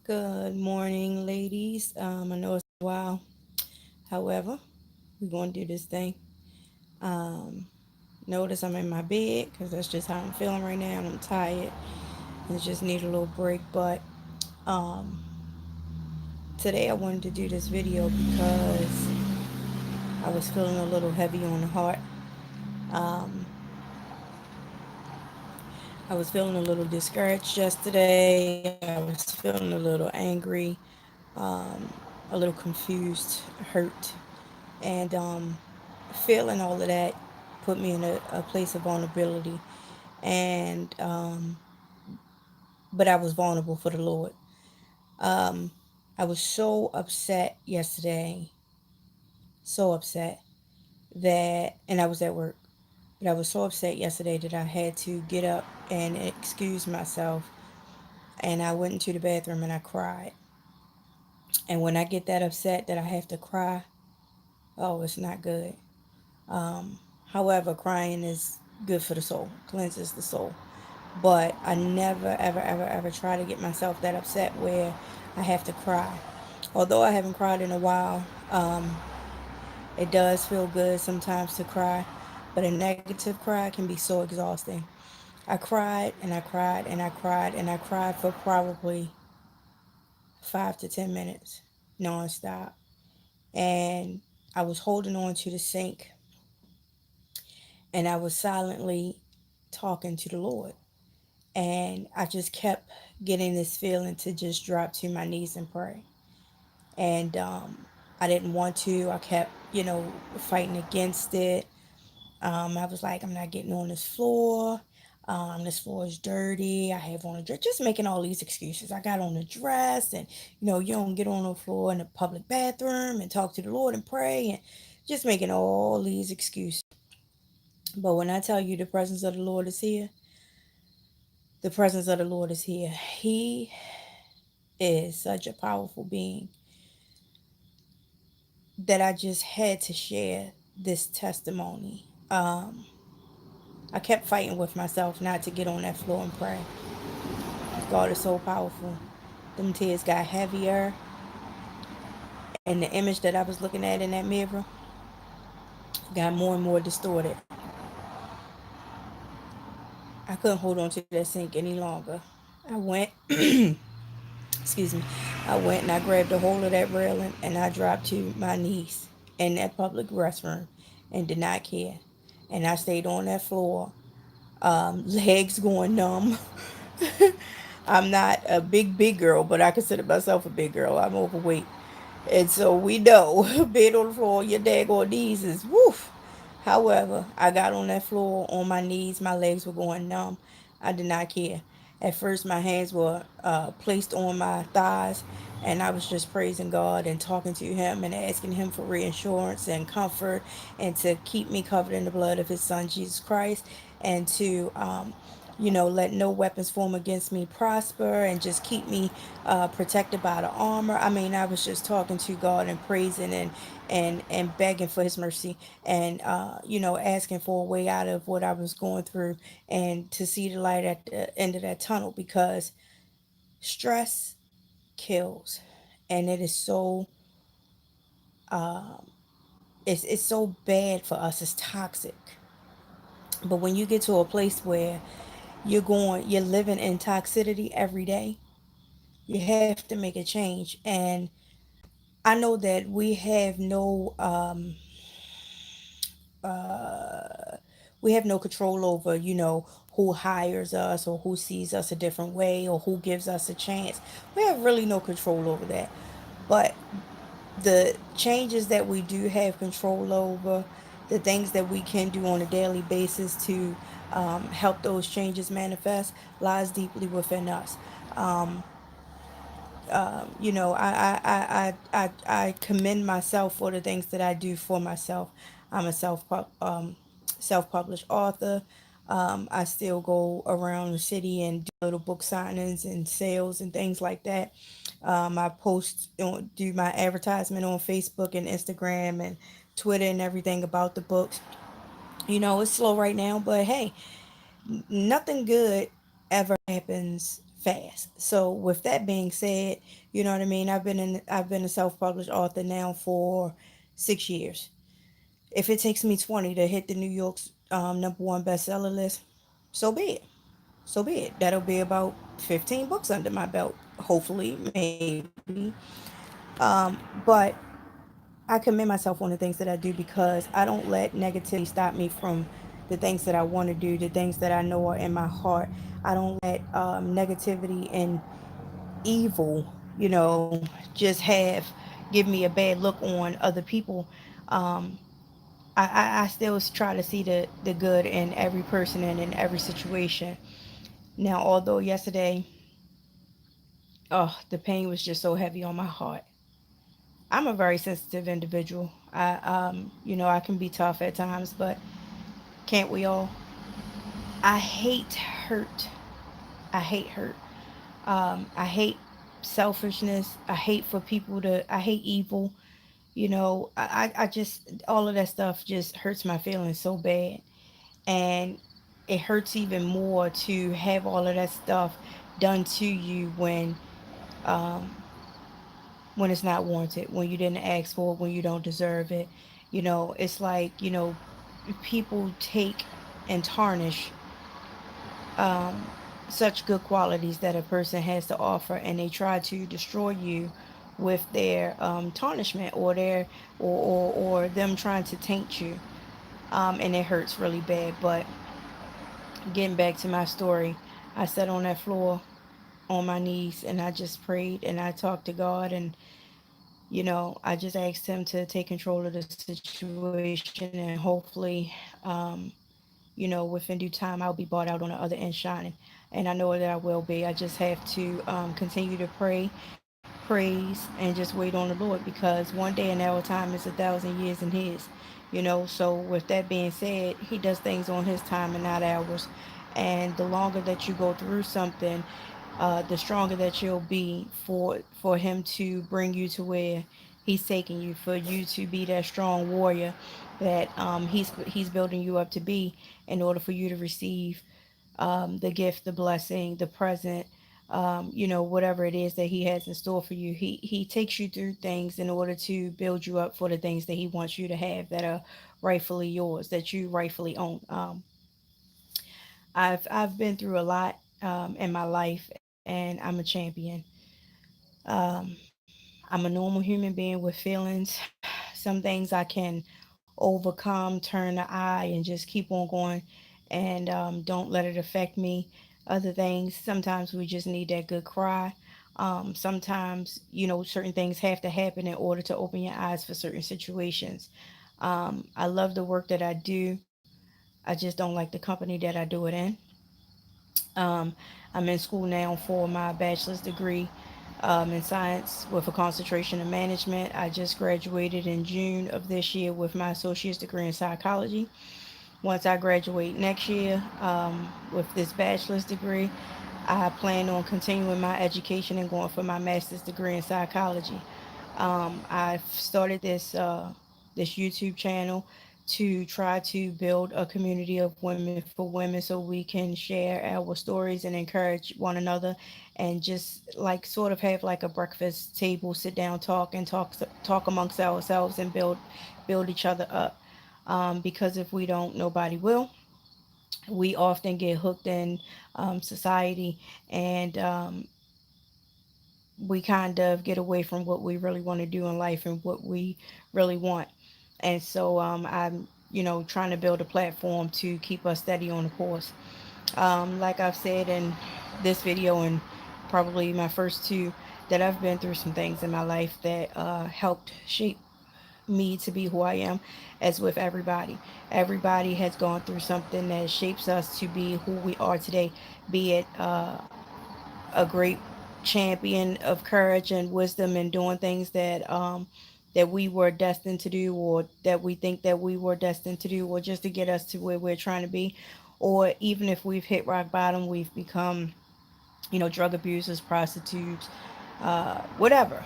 Good morning, ladies. I know it's a while. However, we're going to do this thing. Um, Notice I'm in my bed because that's just how I'm feeling right now, and I'm tired and just need a little break. But um, today I wanted to do this video because I was feeling a little heavy on the heart. Um, I was feeling a little discouraged yesterday. I was feeling a little angry, um, a little confused, hurt, and feeling all of that put me in a place of vulnerability. And but I was vulnerable for the Lord. Um, I was so upset yesterday, so upset and I was at work. But I was so upset yesterday that I had to get up and excuse myself. And I went into the bathroom and I cried. And when I get that upset that I have to cry, oh, it's not good. However, crying is good for the soul, cleanses the soul. But I never, ever, ever, ever try to get myself that upset where I have to cry. Although I haven't cried in a while, it does feel good sometimes to cry. But a negative cry can be so exhausting. I cried and I cried and I cried and I cried for probably 5 to 10 minutes nonstop. And I was holding on to the sink and I was silently talking to the Lord. And I just kept getting this feeling to just drop to my knees and pray. And I didn't want to. I kept, fighting against it. I was like, I'm not getting on this floor. This floor is dirty. I have on a dress. Just making all these excuses. I got on a dress, and you don't get on the floor in a public bathroom and talk to the Lord and pray, and just making all these excuses. But when I tell you the presence of the Lord is here, the presence of the Lord is here. He is such a powerful being that I just had to share this testimony. I kept fighting with myself not to get on that floor and pray. God is so powerful. Them tears got heavier, and the image that I was looking at in that mirror got more and more distorted. I couldn't hold on to that sink any longer. I went, excuse me, I went and I grabbed a hold of that railing and I dropped to my knees in that public restroom and did not care. And I stayed on that floor, legs going numb. I'm not a big girl, but I consider myself a big girl. I'm overweight. And so we know being on the floor, your daggone knees is woof. However, I got on that floor on my knees. My legs were going numb. I did not care. At first, my hands were placed on my thighs, and I was just praising God and talking to Him and asking Him for reassurance and comfort and to keep me covered in the blood of His Son, Jesus Christ, and to let no weapons form against me prosper and just keep me protected by the armor. I mean, I was just talking to God and praising and begging for His mercy and asking for a way out of what I was going through and to see the light at the end of that tunnel because stress kills, and it is so it's so bad for us. It's toxic. But when you get to a place where you're living in toxicity every day, you have to make a change. And I know that we have no control over, who hires us or who sees us a different way or who gives us a chance. We have really no control over that. But the changes that we do have control over, the things that we can do on a daily basis to help those changes manifest, lies deeply within us. I commend myself for the things that I do for myself. I'm a self-published author. I still go around the city and do little book signings and sales and things like that. I do my advertisement on Facebook and Instagram and Twitter and everything about the books. It's slow right now, but hey, nothing good ever happens fast. So with that being said, you know what I mean. I've been a self published author now for 6 years. If it takes me 20 to hit the New York's #1 bestseller list, so be it. So be it. That'll be about 15 books under my belt, hopefully, maybe. But I commend myself on the things that I do because I don't let negativity stop me from the things that I want to do, the things that I know are in my heart. I don't let negativity and evil, just give me a bad look on other people. Um, I still try to see the good in every person and in every situation. Now, although yesterday, oh, the pain was just so heavy on my heart. I'm a very sensitive individual. I can be tough at times, but can't we all? I hate hurt. I hate hurt. I hate selfishness. I hate evil. I just, all of that stuff just hurts my feelings so bad. And it hurts even more to have all of that stuff done to you um, when it's not warranted, when you didn't ask for it, when you don't deserve it. It's like, people take and tarnish um, such good qualities that a person has to offer, and they try to destroy you with their tarnishment or or them trying to taint you. And it hurts really bad. But getting back to my story, I sat on that floor on my knees and I just prayed and I talked to God, and I just asked him to take control of the situation, and hopefully, within due time, I'll be brought out on the other end shining. And I know that I will be. I just have to continue to pray, praise, and just wait on the Lord, because one day in our time is 1,000 years in His. So with that being said, He does things on His time and not ours. And the longer that you go through something, the stronger that you'll be for Him to bring you to where He's taking you, for you to be that strong warrior that He's building you up to be, in order for you to receive the gift, the blessing, the present, whatever it is that He has in store for you. He takes you through things in order to build you up for the things that He wants you to have, that are rightfully yours, that you rightfully own. I've been through a lot in my life, and I'm a champion. Um, I'm a normal human being with feelings. Some things I can overcome, turn the eye, and just keep on going, and don't let it affect me. Other things, sometimes we just need that good cry. Sometimes, certain things have to happen in order to open your eyes for certain situations. I love the work that I do. I just don't like the company that I do it in. Um, I'm in school now for my bachelor's degree in science with a concentration in management. I just graduated in June of this year with my associate's degree in psychology. Once I graduate next year with this bachelor's degree, I plan on continuing my education and going for my master's degree in psychology. I've started this YouTube channel to try to build a community of women for women, so we can share our stories and encourage one another, and just like sort of have like a breakfast table, sit down, talk amongst ourselves, and build each other up. Because if we don't, nobody will. We often get hooked in society, and we kind of get away from what we really want to do in life and what we really want. And so I'm, trying to build a platform to keep us steady on the course. Like I've said in this video and probably my first two, that I've been through some things in my life that helped shape me to be who I am, as with everybody. Everybody has gone through something that shapes us to be who we are today, be it a great champion of courage and wisdom and doing things that we were destined to do, or that we think that we were destined to do, or just to get us to where we're trying to be. Or even if we've hit rock bottom, we've become, drug abusers, prostitutes, whatever.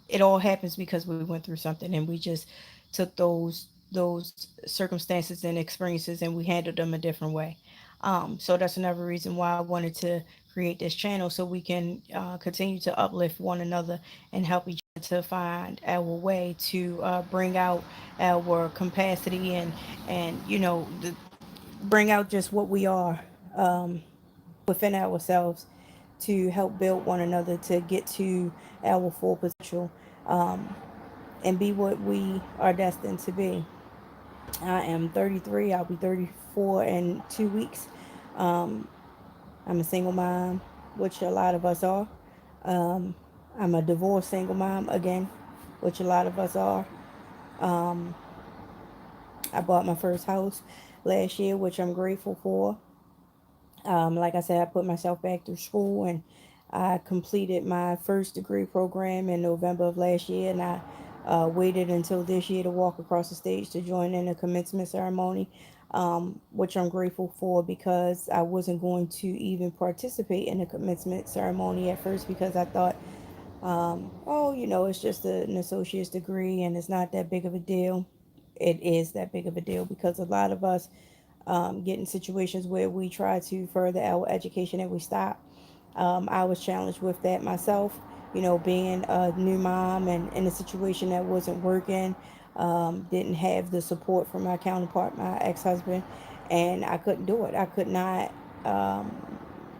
It all happens because we went through something, and we just took those circumstances and experiences, and we handled them a different way. So that's another reason why I wanted to create this channel so we can continue to uplift one another and help each other to find our way to bring out our capacity and bring out just what we are within ourselves to help build one another to get to our full potential, and be what we are destined to be. I am 33. I'll be 34 in 2 weeks. Um, I'm a single mom, which a lot of us are. Um, I'm a divorced single mom again, which a lot of us are. Um, I bought my first house last year, which I'm grateful for. Like I said, I put myself back through school and I completed my first degree program in November of last year, and I waited until this year to walk across the stage to join in the commencement ceremony, which I'm grateful for because I wasn't going to even participate in the commencement ceremony at first because I thought, oh, it's just an associate's degree and it's not that big of a deal. It is that big of a deal because a lot of us get in situations where we try to further our education and we stop. I was challenged with that myself, being a new mom and in a situation that wasn't working, didn't have the support from my counterpart, my ex husband, and I couldn't do it. I could not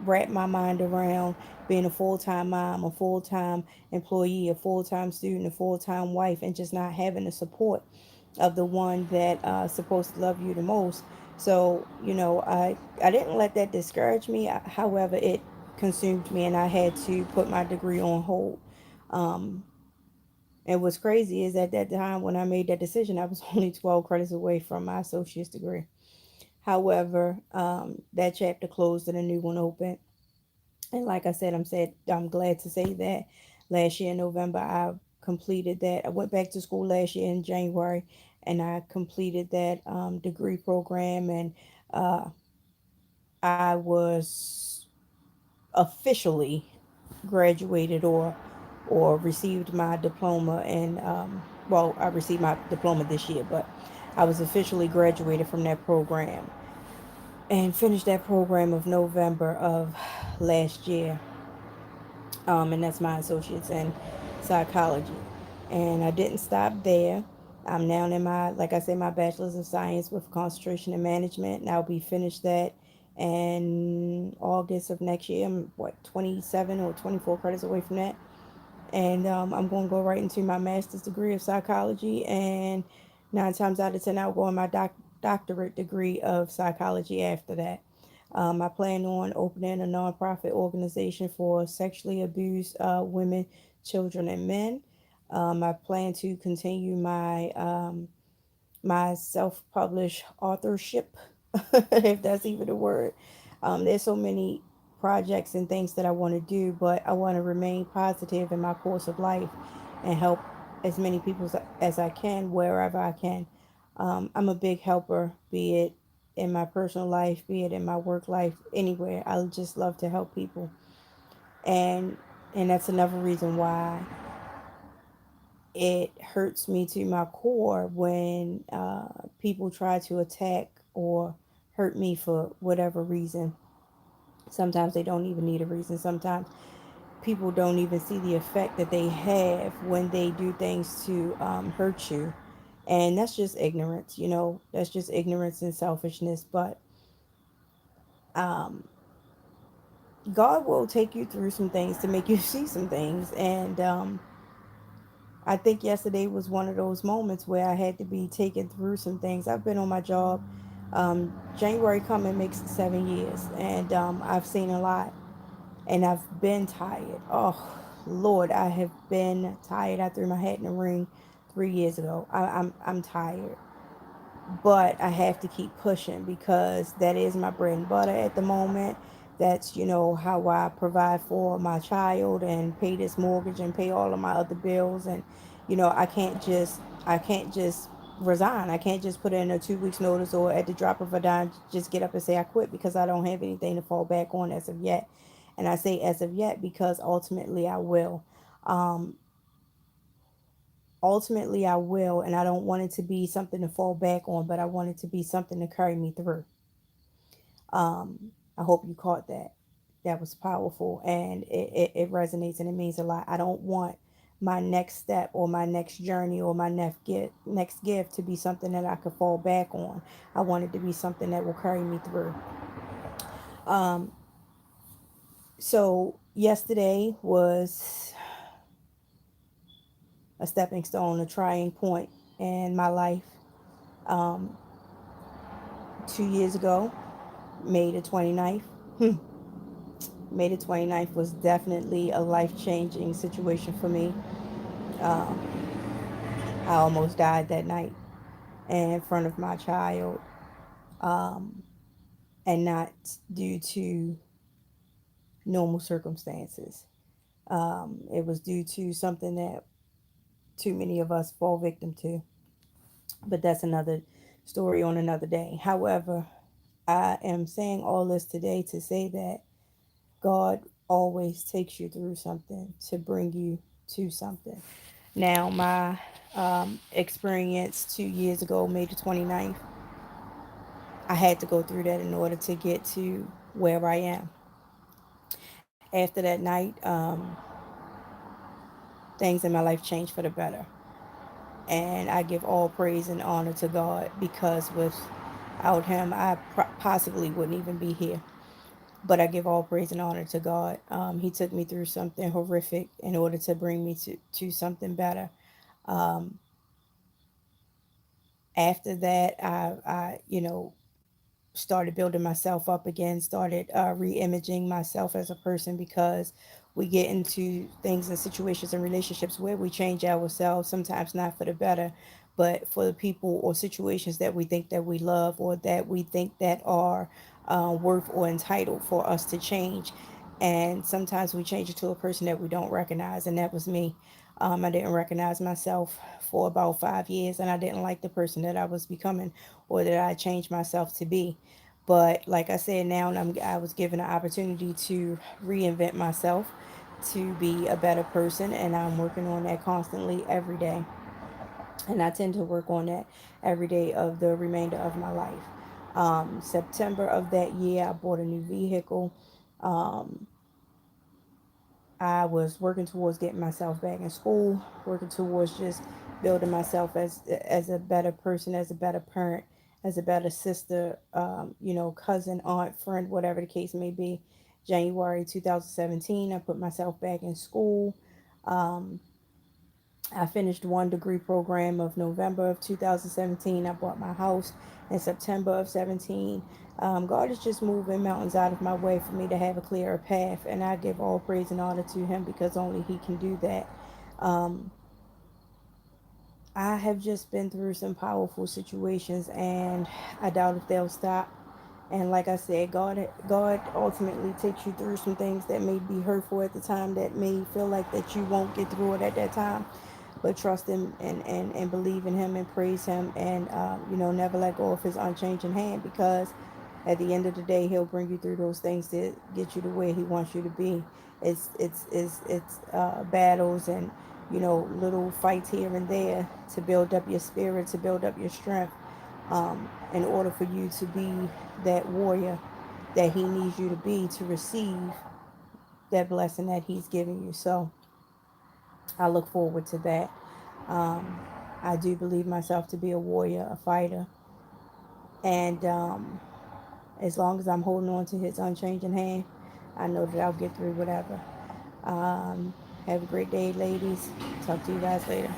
wrap my mind around being a full time mom, a full time employee, a full time student, a full time wife, and just not having the support of the one that supposed to love you the most. So, I didn't let that discourage me. However, it consumed me and I had to put my degree on hold. Um, and what's crazy is at that time when I made that decision, I was only 12 credits away from my associate's degree. However, that chapter closed and a new one opened. And like I said, I'm glad to say that last year in November I completed that. I went back to school last year in January, and I completed that degree program, and uh, I was officially graduated or received my diploma. And well, I received my diploma this year, but I was officially graduated from that program and finished that program of November of last year. And that's my associates in psychology. And I didn't stop there. I'm now in my, like I said, my bachelor's of science with concentration in management, and I'll be finished that in August of next year. I'm 27 or 24 credits away from that, and I'm going to go right into my master's degree of psychology, and 9 times out of 10 I'll go in my doctorate degree of psychology after that. I plan on opening a nonprofit organization for sexually abused women, children, and men. I plan to continue my self-published authorship, if that's even a word. There's so many projects and things that I want to do, but I want to remain positive in my course of life and help as many people as I can wherever I can. I'm a big helper, be it in my personal life, be it in my work life, anywhere. I just love to help people, and that's another reason why it hurts me to my core when people try to attack or hurt me for whatever reason. Sometimes they don't even need a reason. Sometimes people don't even see the effect that they have when they do things to hurt you. And that's just ignorance, that's just ignorance and selfishness. But um, God will take you through some things to make you see some things. And I think yesterday was one of those moments where I had to be taken through some things. I've been on my job. January coming makes 7 years, and I've seen a lot, and I've been tired. Oh, Lord, I have been tired. I threw my hat in the ring 3 years ago. I'm tired, but I have to keep pushing because that is my bread and butter at the moment. That's, how I provide for my child and pay this mortgage and pay all of my other bills. And, I can't just resign. I can't just put in a 2 weeks notice or at the drop of a dime, just get up and say I quit because I don't have anything to fall back on as of yet. And I say as of yet because ultimately I will. Um, ultimately I will, and I don't want it to be something to fall back on, but I want it to be something to carry me through. I hope you caught that. that was powerful, and it resonates and it means a lot. I don't want my next step or my next journey or my next gift to be something that I could fall back on. I want it to be something that will carry me through. Um, so yesterday was a stepping stone, a trying point in my life. Um, 2 years ago, May the 29th. May the 29th was definitely a life changing situation for me. Um, I almost died that night in front of my child, um, and not due to normal circumstances. It was due to something that too many of us fall victim to, but that's another story on another day. However, I am saying all this today to say that God always takes you through something to bring you to something. Now, my experience 2 years ago, May the 29th, I had to go through that in order to get to where I am. After that night, things in my life changed for the better. And I give all praise and honor to God because without Him, I possibly wouldn't even be here. But I give all praise and honor to God. He took me through something horrific in order to bring me to something better. Um, After that, started building myself up again, started re-imaging myself as a person, because we get into things and situations and relationships where we change ourselves, sometimes not for the better, but for the people or situations that we think that we love or that we think that are worth or entitled for us to change. And sometimes we change it to a person that we don't recognize, and that was me. I didn't recognize myself for about 5 years, and I didn't like the person that I was becoming or that I changed myself to be. But like I said, now I was given an opportunity to reinvent myself to be a better person, and I'm working on that constantly every day. And I tend to work on that every day of the remainder of my life. September of that year, I bought a new vehicle. Um, I was working towards getting myself back in school, working towards just building myself as a better person, as a better parent, as a better sister, cousin, aunt, friend, whatever the case may be. January 2017, I put myself back in school. Um, I finished one degree program of November of 2017. I bought my house in September of 17. God is just moving mountains out of my way for me to have a clearer path, and I give all praise and honor to Him because only He can do that. Um, I have just been through some powerful situations, and I doubt if they'll stop. And like I said, God ultimately takes you through some things that may be hurtful at the time, that may feel like that you won't get through it at that time. But trust Him and believe in Him and praise Him, and never let go of His unchanging hand, because at the end of the day, He'll bring you through those things to get you to where He wants you to be. It's battles and little fights here and there to build up your spirit, to build up your strength, in order for you to be that warrior that He needs you to be to receive that blessing that He's giving you. So I look forward to that. Um, I do believe myself to be a warrior, a fighter, and as long as I'm holding on to His unchanging hand, I know that I'll get through whatever. Have a great day, ladies. Talk to you guys later.